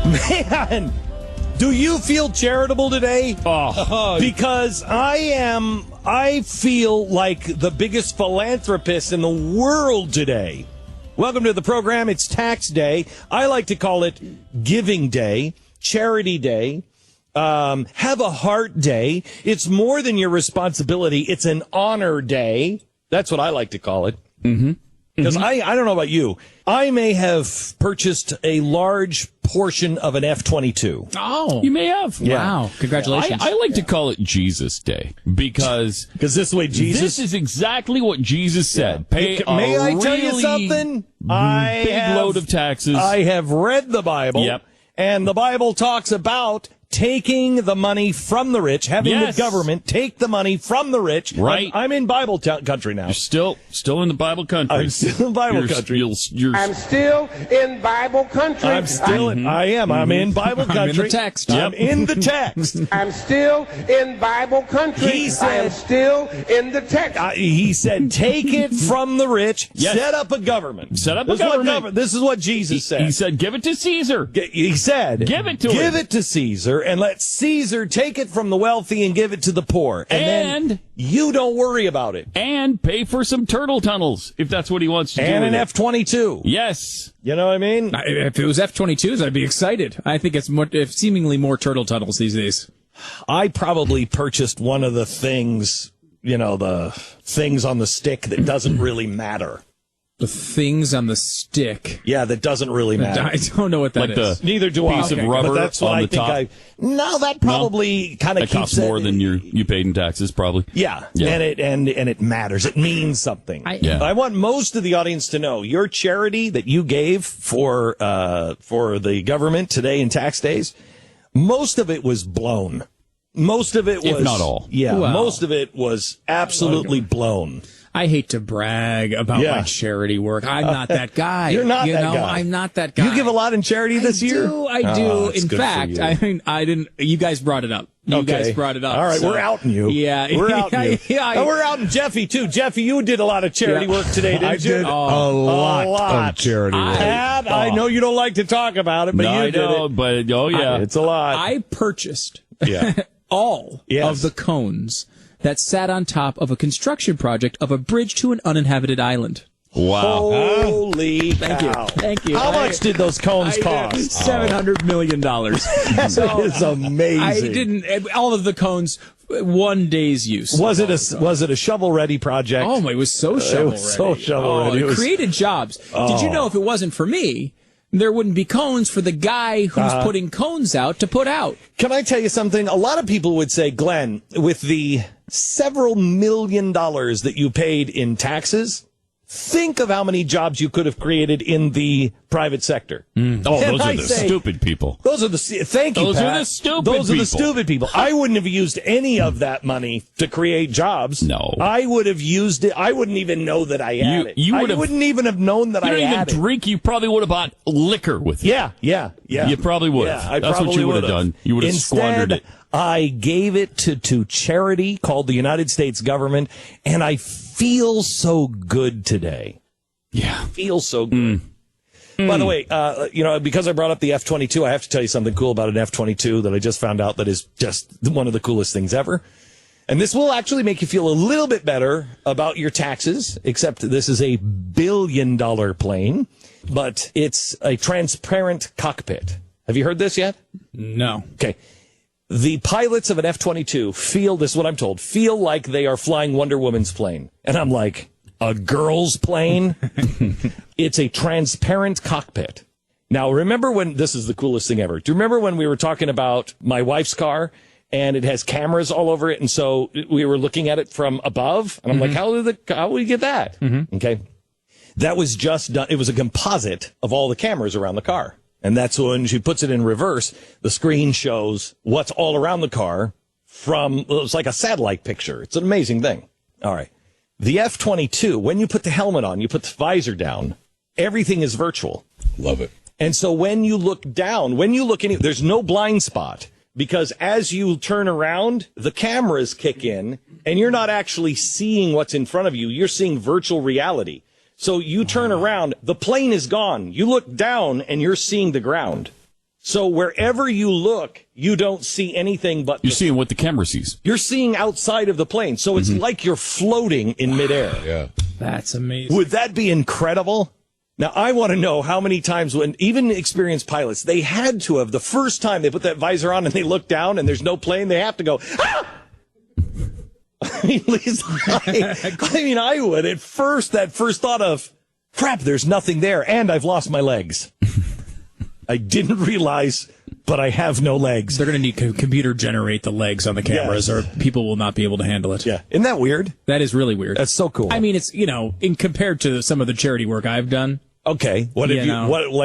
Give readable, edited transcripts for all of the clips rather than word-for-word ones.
Man, do you feel charitable today? Because I feel like the biggest philanthropist in the world today. Welcome to the program. It's Tax Day. I like to call it Giving Day, Charity Day, Have a Heart Day. It's more than your responsibility. It's an honor day. That's what I like to call it. Mm-hmm. Because I don't know about you. I may have purchased a large portion of an F-22. Oh. You may have. Yeah. Wow. Congratulations. I like to call it Jesus Day because this way Jesus. This is exactly what Jesus said. Yeah. May I tell you something? Big load of taxes. I have read the Bible. Yep. And the Bible talks about taking the money from the rich, having the government take the money from the rich. Right. I'm in Bible country now. You're still in the Bible country. I'm still in Bible country. I'm still in Bible country. I am. I'm in Bible country. I'm in the text. I'm in the text. I'm still in Bible country. He said, I'm still in the text. He said, take it from the rich, set up a government. Set up a government. This is what Jesus said. He said, give it to Caesar. He said, give it to him. Give it to Caesar, and let Caesar take it from the wealthy and give it to the poor. And then you don't worry about it. And pay for some turtle tunnels, if that's what he wants to do. And an F-22. Yes. You know what I mean? If it was F-22s, I'd be excited. I think it's seemingly more turtle tunnels these days. I probably purchased one of the things, the things on the stick that doesn't really matter. The things on the stick. Yeah, that doesn't really matter. I don't know what that is. Neither do I. Piece of rubber but that's what on I the think top. No, that probably kind of keeps it. That costs more than you paid in taxes, probably. Yeah. And it matters. It means something. I want most of the audience to know your charity that you gave for the government today in tax days. Most of it was blown. Most of it was, if not all. Yeah, most of it was absolutely blown. I hate to brag about my charity work. I'm not that guy. You're not that guy. I'm not that guy. You give a lot in charity this year? I do. In fact, I didn't. You guys brought it up. You guys brought it up. All right, we're outing you. Yeah, we're outing you. And we're outing Jeffy too. Jeffy, you did a lot of charity work today, didn't you? I did a lot of charity work. I know you don't like to talk about it, but you did it. But it's a lot. I purchased all of the cones that sat on top of a construction project of a bridge to an uninhabited island. Wow. Holy cow. Thank you. How much did those cones cost? $700 million. That is amazing. I didn't, all of the cones, one day's use. Was it a shovel-ready project? Oh, it was so shovel-ready. It was so shovel-ready. It created jobs. Did you know if it wasn't for me, there wouldn't be cones for the guy who's putting cones out to put out? Can I tell you something? A lot of people would say, Glenn, with the several $1 million that you paid in taxes, think of how many jobs you could have created in the private sector. Those are the stupid people. Those are the stupid people. I wouldn't have used any of that money to create jobs. No. I would have used it. I wouldn't even know that I had it. I wouldn't even have known that I had it. You don't even drink. You probably would have bought liquor with it. Yeah. You probably would have. That's what you would have done. You would have squandered it. I gave it to charity called the United States government, and I feel so good today. Yeah. Feel so good. By the way, because I brought up the F-22, I have to tell you something cool about an F-22 that I just found out that is just one of the coolest things ever. And this will actually make you feel a little bit better about your taxes, except this is a $1 billion plane, but it's a transparent cockpit. Have you heard this yet? No. Okay. The pilots of an F-22 this is what I'm told, feel like they are flying Wonder Woman's plane. And I'm like, a girl's plane? It's a transparent cockpit. Now, remember this is the coolest thing ever. Do you remember when we were talking about my wife's car and it has cameras all over it? And so we were looking at it from above. And I'm like, how do we get that? Okay. That was just done. It was a composite of all the cameras around the car. And that's when she puts it in reverse, the screen shows what's all around the car it's like a satellite picture. It's an amazing thing. All right. The F-22, when you put the helmet on, you put the visor down, everything is virtual. Love it. And so when you look down, there's no blind spot because as you turn around, the cameras kick in and you're not actually seeing what's in front of you. You're seeing virtual reality. So you turn around, the plane is gone. You look down and you're seeing the ground. So wherever you look, you don't see anything but... You're seeing what the camera sees. You're seeing outside of the plane. So it's like you're floating in midair. Yeah. That's amazing. Would that be incredible? Now, I want to know how many times when even experienced pilots, they had to have, the first time they put that visor on and they look down and there's no plane, they have to go, ah! I mean, Lisa, I would. At first, that first thought of, crap, there's nothing there, and I've lost my legs. I didn't realize, but I have no legs. They're going to need to computer generate the legs on the cameras, or people will not be able to handle it. Yeah. Isn't that weird? That is really weird. That's so cool. I mean, it's, in compared to some of the charity work I've done. Okay. What have you done? Well,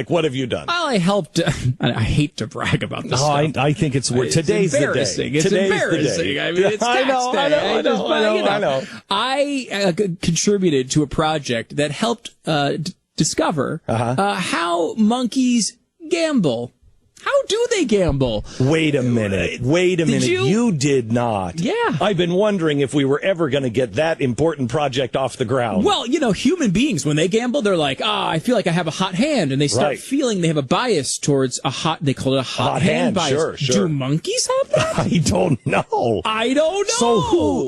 I helped. I hate to brag about this stuff. I think it's weird. Today's the day. It's Today's embarrassing. The day. I mean, it's tax day. I know. I contributed to a project that helped discover how monkeys gamble. How do they gamble? Wait a minute. You did not. Yeah. I've been wondering if we were ever going to get that important project off the ground. Well, human beings, when they gamble, they're like, I feel like I have a hot hand. And they start feeling they have a bias towards they call it a hot hand bias. Sure. Do monkeys have that? I don't know. I don't know. So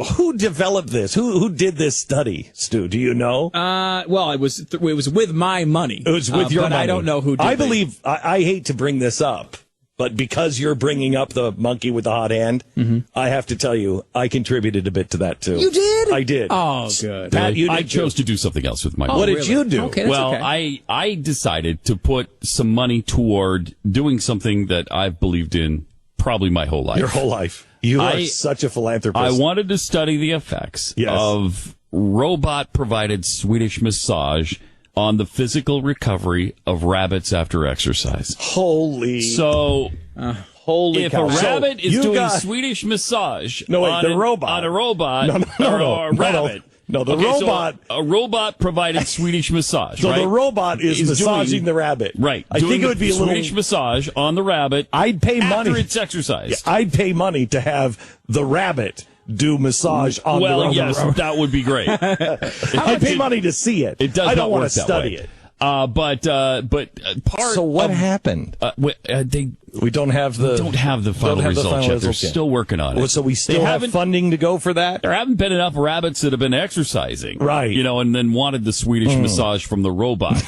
who developed this? Who did this study, Stu? Do you know? Well, it was with my money. It was with your money. I don't know who did I believe, I hate to bring this up, but because you're bringing up the monkey with the hot hand, I have to tell you, I contributed a bit to that, too. You did? I did. Oh, good. Pat, I chose to do something else with my money. What did you do? Okay, that's okay. I decided to put some money toward doing something that I've believed in probably my whole life. Your whole life. You are such a philanthropist. I wanted to study the effects of robot-provided Swedish massage on the physical recovery of rabbits after exercise. Holy cow. If a rabbit is doing Swedish massage on a robot. Or a rabbit. No, the robot. So a robot provided Swedish massage. So the robot is massaging the rabbit. Right. I think it would be a little Swedish massage on the rabbit. I'd pay money after it's exercised. Yeah, I'd pay money to have the rabbit do massage on the robot. Well, yes, that would be great. I'd pay money to see it. It does I don't not want work to study it. Part. So what happened? We don't have the final results yet. They're still working on it. So we still have funding to go for that? There haven't been enough rabbits that have been exercising. Right. And then wanted the Swedish massage from the robot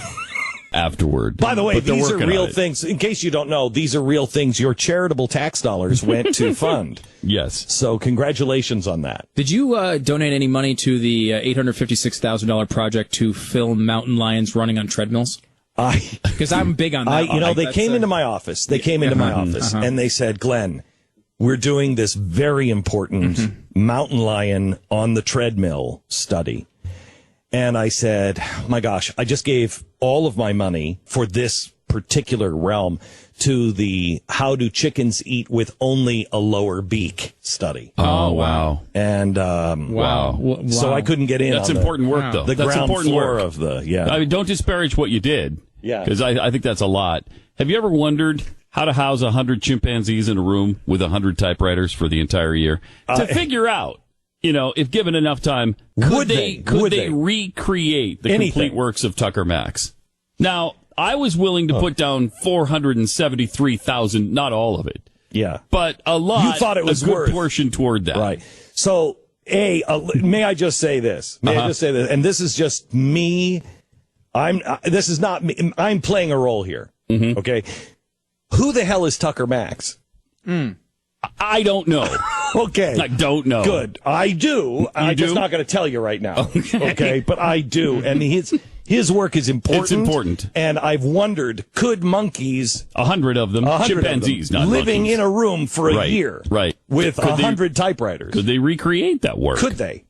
afterward. By the way, these are real things. In case you don't know, these are real things your charitable tax dollars went to fund. Yes. So congratulations on that. Did you donate any money to the $856,000 project to film mountain lions running on treadmills? Because I'm big on that. They came into my office. They came into my office and they said, Glenn, we're doing this very important mountain lion on the treadmill study. And I said, my gosh, I just gave all of my money for this particular realm to the How Do Chickens Eat with Only a Lower Beak study. Oh, wow. And, wow. So I couldn't get in. That's important work, though. The That's ground important floor work. of the, I mean, don't disparage what you did. Yeah. Because I think that's a lot. Have you ever wondered how to house 100 chimpanzees in a room with 100 typewriters for the entire year? To figure out, if given enough time, could they recreate the complete works of Tucker Max? Now, I was willing to put down 473,000, not all of it. Yeah. But a lot, you thought it was a good worth portion toward that. Right. So, may I just say this? And this is just me. This is not me. I'm playing a role here. Okay. Who the hell is Tucker Max? I don't know. Okay. I don't know. Good. I do. I'm just not going to tell you right now. Okay. But I do. And his work is important. It's important. And I've wondered, could monkeys, 100 of them, chimpanzees, not living monkeys, in a room for a year, with 100 typewriters, could they recreate that work? Could they?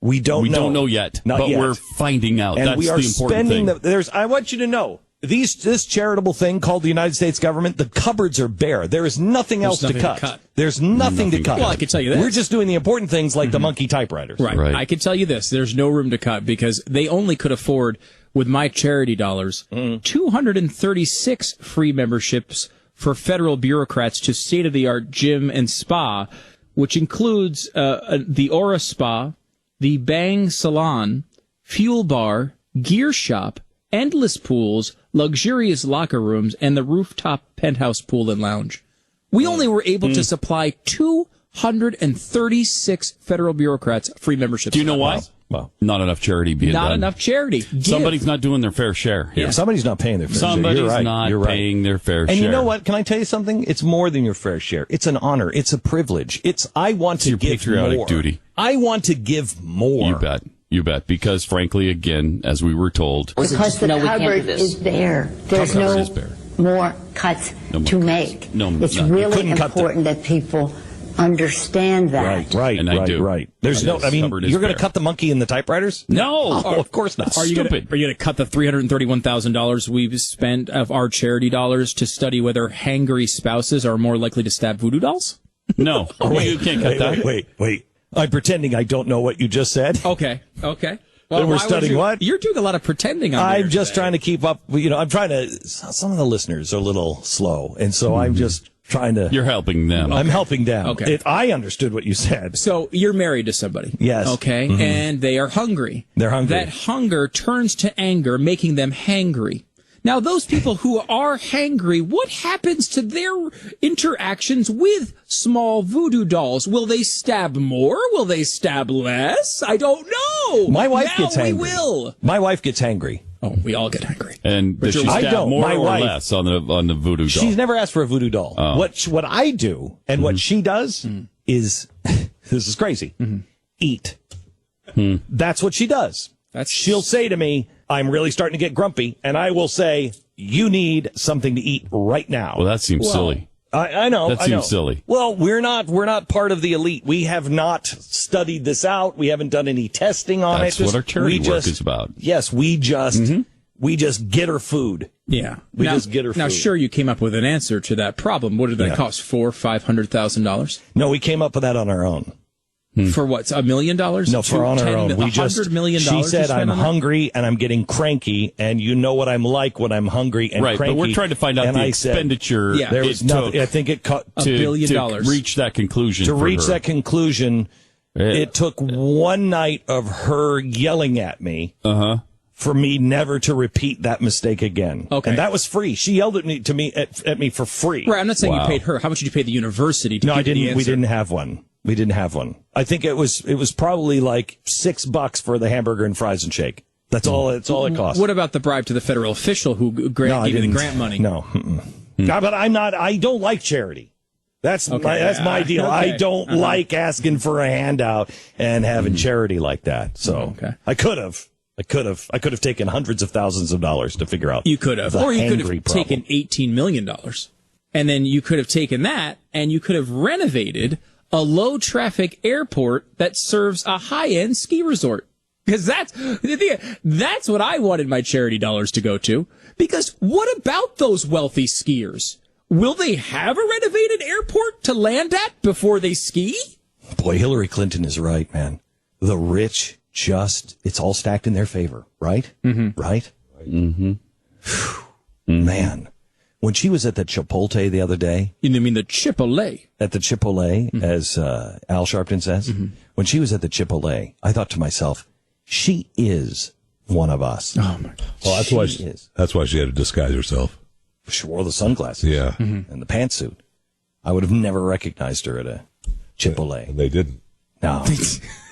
We don't know. We don't know yet. But we're finding out. And that's we are the important spending thing. I want you to know, this charitable thing called the United States government, the cupboards are bare. There is nothing else to cut. There's nothing to cut. Well, I can tell you that. We're just doing the important things like the monkey typewriters. Right. I can tell you this. There's no room to cut because they only could afford, with my charity dollars, 236 free memberships for federal bureaucrats to state-of-the-art gym and spa, which includes the Aura Spa, the Bang Salon, Fuel Bar, Gear Shop, endless pools, luxurious locker rooms, and the rooftop penthouse pool and lounge. We only were able to supply 236 federal bureaucrats free memberships. Do you know why? Well, not enough charity being done. Not enough charity. Give. Somebody's not doing their fair share. yeah, somebody's not paying their fair share. Somebody's You're right. not You're right. paying their fair share. And you know what? Can I tell you something? It's more than your fair share. It's an honor. It's a privilege. I want to your give patriotic more. duty. I want to give more. You bet. You bet. Because, frankly, again, as we were told, Because the cupboard is bare. There's Cupboard no is bare. more cuts No more to cuts. make. No, it's none. You really couldn't cut them. important that people understand that. Right. And I do. Right. There's Yes, I mean, cupboard is you're going to bare. cut the monkey in the typewriters? no. Oh, of course not. Are you gonna Stupid. cut the $331,000 we've spent of our charity dollars to study whether hangry spouses are more likely to stab voodoo dolls? No. You can't cut that. Wait. I'm pretending I don't know what you just said. Okay. Then we're why would studying you- what? You're doing a lot of pretending on I'm there just today. trying to keep up. I'm trying to. Some of the listeners are a little slow, and so I'm just trying to. You're helping them. I'm helping them. Okay. I understood what you said. So you're married to somebody. Yes. Okay. And they are hungry. They're hungry. That hunger turns to anger, making them hangry. Now, those people who are hangry, what happens to their interactions with small voodoo dolls? Will they stab more? Will they stab less? I don't know. My wife now gets we angry. will. My wife gets angry. Oh, we all get hangry. And does she I stab don't. more My or wife- less on the voodoo doll? She's never asked for a voodoo doll. What I do and what she does is this is crazy. Eat. That's what she does. She'll say to me, "I'm really starting to get grumpy," and I will say, "You need something to eat right now." Well, that seems silly. I know. That I know. seems silly. Well, we're not part of the elite. We have not studied this out. We haven't done any testing on That's it. what our charity We work is about. Yes, we just get her food. Yeah. We just get her Now, food. sure, you came up with an answer to that problem. What did that cost? $400,000-$500,000? No, we came up with that on our own. For what? $1 million? No, for on our own. We just. $100 million. She you said, spent "I'm on that? hungry and I'm getting cranky, and you know what I'm like when I'm hungry and Right, cranky." but we're trying to find out And the I said, expenditure Yeah. there it was took nothing. I think it cut $1 billion. to reach that conclusion. to for reach her. that conclusion. It took one night of her yelling at me. For me never to repeat that mistake again. Okay. And that was free. She yelled at me at me for free. Right, I'm not saying Wow. you paid her. How much did you pay the university to No, give I you the didn't. We answer? didn't have one. We didn't have one. I think it was probably like $6 for the hamburger and fries and shake. That's all. That's all it cost. What about the bribe to the federal official who No, I gave you the didn't. grant money? No. No, but I'm not. I don't like charity. That's my deal. Okay. I don't like asking for a handout and having charity like that. So Okay. I could have taken hundreds of thousands of dollars to figure out. You could have. the Or you could hangry have problem. taken $18 million. And then you could have taken that and you could have renovated a low-traffic airport that serves a high-end ski resort. Because that's what I wanted my charity dollars to go to. Because what about those wealthy skiers? Will they have a renovated airport to land at before they ski? Boy, Hillary Clinton is right, man. The rich it's all stacked in their favor, right? Mm-hmm. Right? Mm-hmm. Man, when she was at the Chipotle the other day, You mean the Chipotle? at the Chipotle, as Al Sharpton says, when she was at the Chipotle, I thought to myself, she is one of us. Oh, my God. Well, that's why She is. that's why she had to disguise herself. She wore the sunglasses Yeah, and the pantsuit. I would have never recognized her at a Chipotle. and they didn't. No,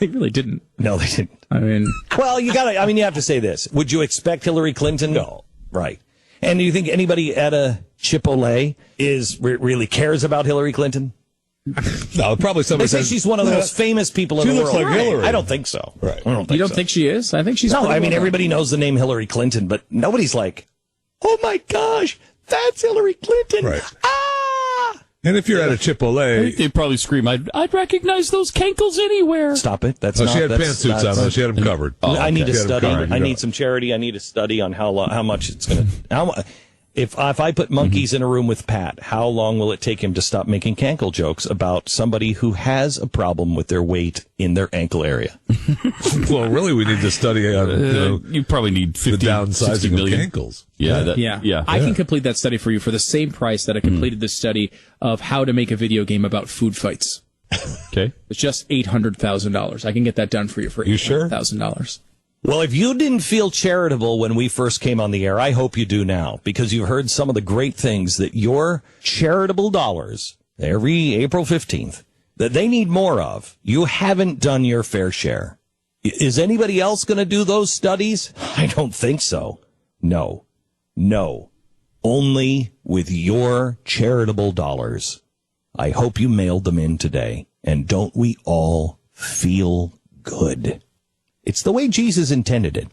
They really didn't. no, they didn't. I mean, Well, you have to say this. Would you expect Hillary Clinton? No. Right. And do you think anybody at a Chipotle really cares about Hillary Clinton? No, probably They somebody say says she's one of the most famous people in She the looks world. like Hillary. I don't think so. Right. I don't think you don't so. think she is? I think she's No, pretty I mean, well everybody knows the name Hillary Clinton, but nobody's like, "Oh my gosh, that's Hillary Clinton." Right. Ah! And if you're at a Chipotle, They'd probably scream, I'd recognize those cankles anywhere. Stop it. That's oh, not. she had that's- pantsuits that's- on. She had them covered. I need to She had 'em study. covered. I need some charity. I need to study on how much it's going to. If I put monkeys in a room with Pat, how long will it take him to stop making cankle jokes about somebody who has a problem with their weight in their ankle area? Well, really, we need to study on You probably need the 50, 60 downsizing million. of cankles. Yeah. I can complete that study for you for the same price that I completed the study of how to make a video game about food fights. Okay. It's just $800,000. I can get that done for you for You sure? $800,000. Well, if you didn't feel charitable when we first came on the air, I hope you do now, because you've heard some of the great things that your charitable dollars, every April 15th, that they need more of. You haven't done your fair share. Is anybody else going to do those studies? I don't think so. No. Only with your charitable dollars. I hope you mailed them in today. And don't we all feel good? It's the way Jesus intended it.